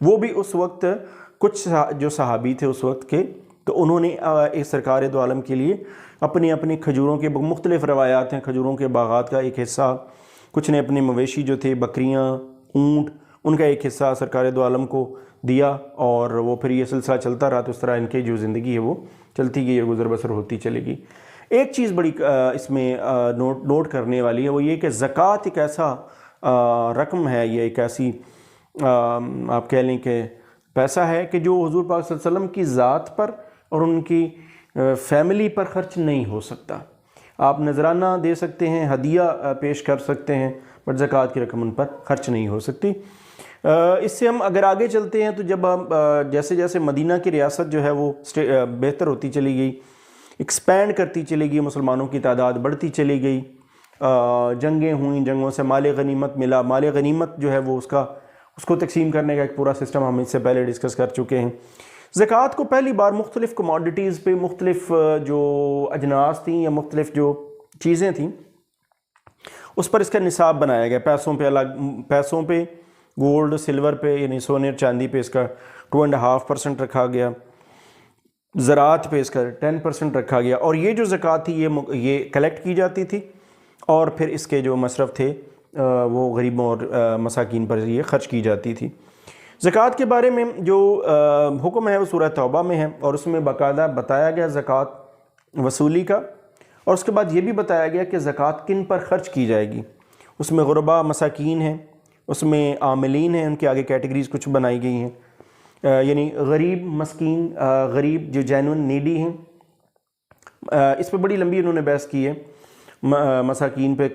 وہ بھی اس وقت کچھ جو صحابی تھے اس وقت کے، تو انہوں نے ایک سرکار دو عالم کے لیے اپنی اپنی کھجوروں کے مختلف روایات ہیں، کھجوروں کے باغات کا ایک حصہ، کچھ نے اپنے مویشی جو تھے بکریاں، اونٹ، ان کا ایک حصہ سرکار دو عالم کو دیا، اور وہ پھر یہ سلسلہ چلتا رہا، تو اس طرح ان کی جو زندگی ہے وہ چلتی گئی اور گزر بسر ہوتی چلے گی۔ ایک چیز بڑی اس میں نوٹ کرنے والی ہے، وہ یہ کہ زکوٰۃ ایک ایسا رقم ہے، یہ ایک ایسی آپ کہہ لیں کہ پیسہ ہے کہ جو حضور پاک صلی اللہ علیہ وسلم کی ذات پر اور ان کی فیملی پر خرچ نہیں ہو سکتا۔ آپ نذرانہ دے سکتے ہیں، ہدیہ پیش کر سکتے ہیں، بٹ زکوٰۃ کی رقم ان پر خرچ نہیں ہو سکتی۔ اس سے ہم اگر آگے چلتے ہیں تو جب ہم جیسے جیسے مدینہ کی ریاست جو ہے وہ بہتر ہوتی چلی گئی، ایکسپینڈ کرتی چلی گئی، مسلمانوں کی تعداد بڑھتی چلی گئی، جنگیں ہوئیں، جنگوں سے مال غنیمت ملا، مال غنیمت جو ہے وہ اس کو تقسیم کرنے کا ایک پورا سسٹم ہم اس سے پہلے ڈسکس کر چکے ہیں۔ زکوٰۃ کو پہلی بار مختلف کموڈیٹیز پہ، مختلف جو اجناس تھیں یا مختلف جو چیزیں تھیں اس پر اس کا نصاب بنایا گیا، پیسوں پہ الگ، پیسوں پہ، گولڈ سلور پہ یعنی سونے اور چاندی پہ اس کا 2.5% رکھا گیا، زراعت پہ اس کا 10% رکھا گیا، اور یہ جو زکوٰۃ تھی یہ کلیکٹ کی جاتی تھی، اور پھر اس کے جو مصرف تھے وہ غریبوں اور مساکین پر یہ خرچ کی جاتی تھی۔ زکوٰۃ کے بارے میں جو حکم ہے وہ سورہ توبہ میں ہے، اور اس میں باقاعدہ بتایا گیا زکوٰۃ وصولی کا، اور اس کے بعد یہ بھی بتایا گیا کہ زکوٰۃ کن پر خرچ کی جائے گی۔ اس میں غربا، مساکین ہیں، اس میں عاملین ہیں، ان کے آگے کیٹیگریز کچھ بنائی گئی ہیں، یعنی غریب، مسکین، غریب جو جینون نیڈی ہیں، اس پہ بڑی لمبی انہوں نے بحث کی ہے۔ مساکین پہ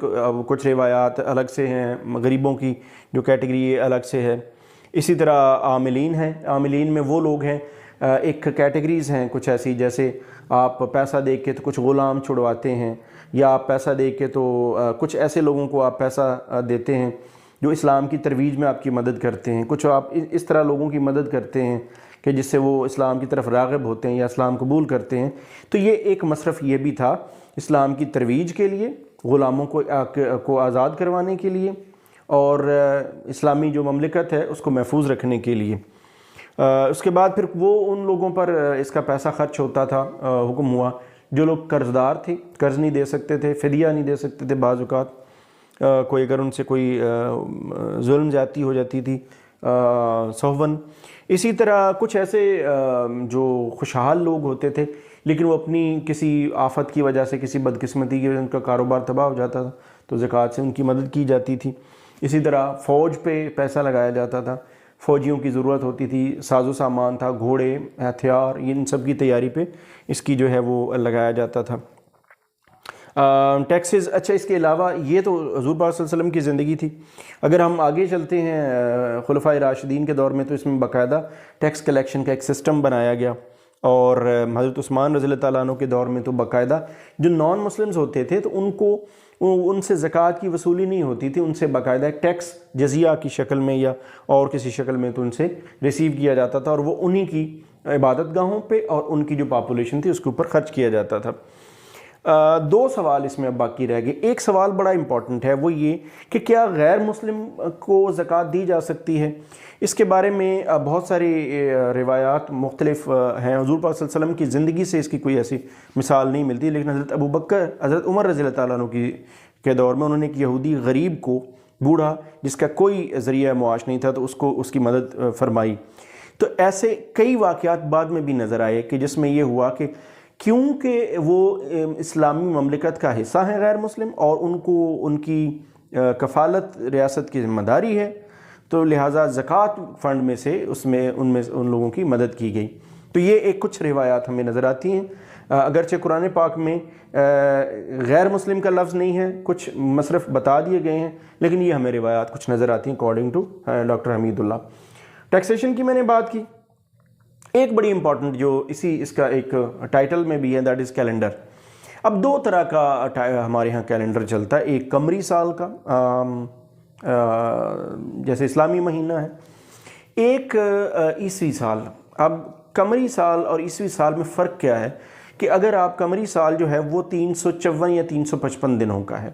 کچھ روایات الگ سے ہیں، غریبوں کی جو کیٹیگری الگ سے ہے۔ اسی طرح عاملین ہیں، عاملین میں وہ لوگ ہیں، ایک کیٹیگریز ہیں کچھ ایسی، جیسے آپ پیسہ دے کے تو کچھ غلام چھڑواتے ہیں، یا آپ پیسہ دے کے تو کچھ ایسے لوگوں کو آپ پیسہ دیتے ہیں جو اسلام کی ترویج میں آپ کی مدد کرتے ہیں، کچھ آپ اس طرح لوگوں کی مدد کرتے ہیں کہ جس سے وہ اسلام کی طرف راغب ہوتے ہیں یا اسلام قبول کرتے ہیں۔ تو یہ ایک مصرف یہ بھی تھا اسلام کی ترویج کے لیے، غلاموں کو آزاد کروانے کے لیے، اور اسلامی جو مملکت ہے اس کو محفوظ رکھنے کے لیے۔ اس کے بعد پھر وہ ان لوگوں پر اس کا پیسہ خرچ ہوتا تھا، حکم ہوا جو لوگ قرض دار تھے، قرض نہیں دے سکتے تھے، فدیہ نہیں دے سکتے تھے، بعض اوقات کوئی اگر ان سے کوئی ظلم زیادتی ہو جاتی تھی سہون۔ اسی طرح کچھ ایسے جو خوشحال لوگ ہوتے تھے لیکن وہ اپنی کسی آفت کی وجہ سے، کسی بدقسمتی کی وجہ سے ان کا کاروبار تباہ ہو جاتا تھا، تو زکوٰۃ سے ان کی مدد کی جاتی تھی۔ اسی طرح فوج پہ پیسہ لگایا جاتا تھا، فوجیوں کی ضرورت ہوتی تھی، ساز و سامان تھا، گھوڑے، ہتھیار، ان سب کی تیاری پہ اس کی جو ہے وہ لگایا جاتا تھا۔ ٹیکسز، اچھا اس کے علاوہ یہ تو حضور پاک صلی اللہ علیہ وسلم کی زندگی تھی۔ اگر ہم آگے چلتے ہیں خلفائے راشدین کے دور میں، تو اس میں باقاعدہ ٹیکس کلیکشن کا ایک سسٹم بنایا گیا، اور حضرت عثمان رضی اللہ تعالیٰ عنہ کے دور میں تو باقاعدہ جو نان مسلمز ہوتے تھے تو ان سے زکوٰۃ کی وصولی نہیں ہوتی تھی، ان سے باقاعدہ ایک ٹیکس جزیہ کی شکل میں یا اور کسی شکل میں تو ان سے ریسیو کیا جاتا تھا، اور وہ انہی کی عبادت گاہوں پہ اور ان کی جو پاپولیشن تھی اس کے اوپر خرچ کیا جاتا تھا۔ دو سوال اس میں اب باقی رہ گئے۔ ایک سوال بڑا امپورٹنٹ ہے، وہ یہ کہ کیا غیر مسلم کو زکوٰۃ دی جا سکتی ہے؟ اس کے بارے میں بہت ساری روایات مختلف ہیں۔ حضور پاک صلی اللہ علیہ وسلم کی زندگی سے اس کی کوئی ایسی مثال نہیں ملتی، لیکن حضرت عمر رضی اللہ تعالیٰ عنہ کے دور میں انہوں نے ایک یہودی غریب کو، بوڑھا جس کا کوئی ذریعہ معاش نہیں تھا، تو اس کی مدد فرمائی۔ تو ایسے کئی واقعات بعد میں بھی نظر آئے کہ جس میں یہ ہوا کہ کیونکہ وہ اسلامی مملکت کا حصہ ہیں غیر مسلم، اور ان کو ان کی کفالت ریاست کی ذمہ داری ہے، تو لہٰذا زکوٰۃ فنڈ میں سے ان لوگوں کی مدد کی گئی۔ تو یہ ایک کچھ روایات ہمیں نظر آتی ہیں، اگرچہ قرآن پاک میں غیر مسلم کا لفظ نہیں ہے، کچھ مصرف بتا دیے گئے ہیں، لیکن یہ ہمیں روایات کچھ نظر آتی ہیں according to doctor Hamidullah. Taxation کی میں نے بات کی، ایک بڑی امپورٹنٹ جو اس کا ایک ٹائٹل میں بھی ہے، دیٹ از کیلنڈر۔ اب دو طرح کا ہمارے ہاں کیلنڈر چلتا ہے، ایک قمری سال کا جیسے اسلامی مہینہ ہے، ایک عیسوی سال۔ اب قمری سال اور عیسوی سال میں فرق کیا ہے کہ اگر آپ قمری سال جو ہے وہ 354 یا 355 دنوں کا ہے،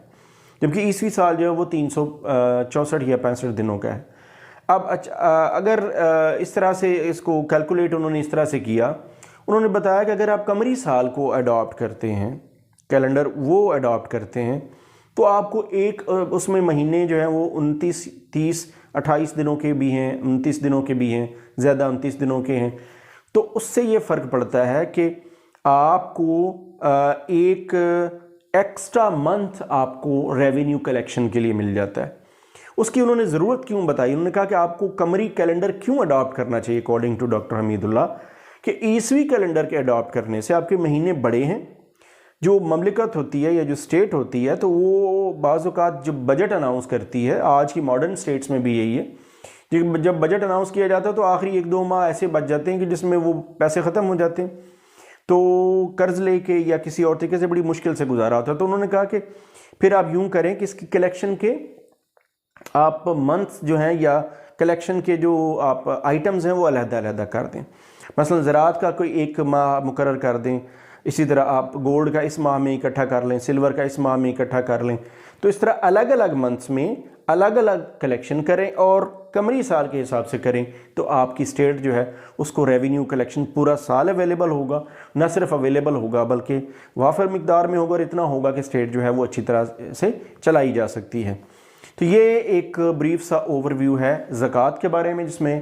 جبکہ عیسوی سال جو ہے وہ 364 یا 65 دنوں کا ہے۔ اب اگر اس طرح سے اس کو کیلکولیٹ انہوں نے اس طرح سے کیا، انہوں نے بتایا کہ اگر آپ قمری سال کو اڈاپٹ کرتے ہیں، کیلنڈر وہ اڈاپٹ کرتے ہیں، تو آپ کو ایک اس میں مہینے جو ہیں وہ 29 30 28 دنوں کے بھی ہیں، 29 دنوں کے بھی ہیں، زیادہ 29 دنوں کے ہیں. تو اس سے یہ فرق پڑتا ہے کہ آپ کو ایک ایکسٹرا منتھ آپ کو ریونیو کلیکشن کے لیے مل جاتا ہے. اس کی انہوں نے ضرورت کیوں بتائی؟ انہوں نے کہا کہ آپ کو قمری کیلنڈر کیوں اڈاپٹ کرنا چاہیے اکارڈنگ ٹو ڈاکٹر حمید اللہ، کہ عیسوی کیلنڈر کے اڈاپٹ کرنے سے آپ کے مہینے بڑے ہیں. جو مملکت ہوتی ہے یا جو اسٹیٹ ہوتی ہے تو وہ بعض اوقات جب بجٹ اناؤنس کرتی ہے، آج کی ماڈرن اسٹیٹس میں بھی یہی ہے، جب بجٹ اناؤنس کیا جاتا ہے تو آخری 1-2 ماہ ایسے بچ جاتے ہیں کہ جس میں وہ پیسے ختم ہو جاتے ہیں، تو قرض لے کے یا کسی اور طریقے سے بڑی مشکل سے گزارا ہوتا ہے. تو انہوں نے کہا کہ پھر آپ یوں کریں کہ اس کی کلیکشن کے آپ منتھس جو ہیں یا کلیکشن کے جو آپ آئٹمز ہیں وہ علیحدہ علیحدہ کر دیں. مثلا زراعت کا کوئی ایک ماہ مقرر کر دیں، اسی طرح آپ گولڈ کا اس ماہ میں اکٹھا کر لیں، سلور کا اس ماہ میں اکٹھا کر لیں. تو اس طرح الگ الگ منتھس میں الگ الگ کلیکشن کریں اور قمری سال کے حساب سے کریں، تو آپ کی اسٹیٹ جو ہے اس کو ریونیو کلیکشن پورا سال اویلیبل ہوگا. نہ صرف اویلیبل ہوگا بلکہ وافر مقدار میں ہوگا اور اتنا ہوگا کہ اسٹیٹ جو ہے وہ اچھی طرح سے چلائی جا سکتی ہے. تو یہ ایک بریف سا اوور ویو ہے زکوٰۃ کے بارے میں، جس میں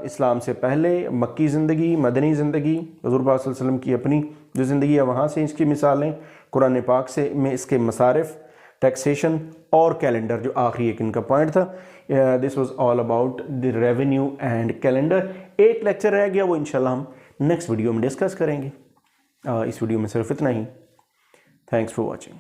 اسلام سے پہلے مکی زندگی، مدنی زندگی، حضور پاک صلی اللہ علیہ وسلم کی اپنی جو زندگی ہے وہاں سے اس کی مثالیں، قرآن پاک سے میں اس کے مصارف، ٹیکسیشن اور کیلنڈر جو آخری ایک ان کا پوائنٹ تھا. This was all about the revenue and calendar. ایک لیکچر رہ گیا، وہ انشاءاللہ ہم نیکسٹ ویڈیو میں ڈسکس کریں گے. اس ویڈیو میں صرف اتنا ہی. Thanks for watching.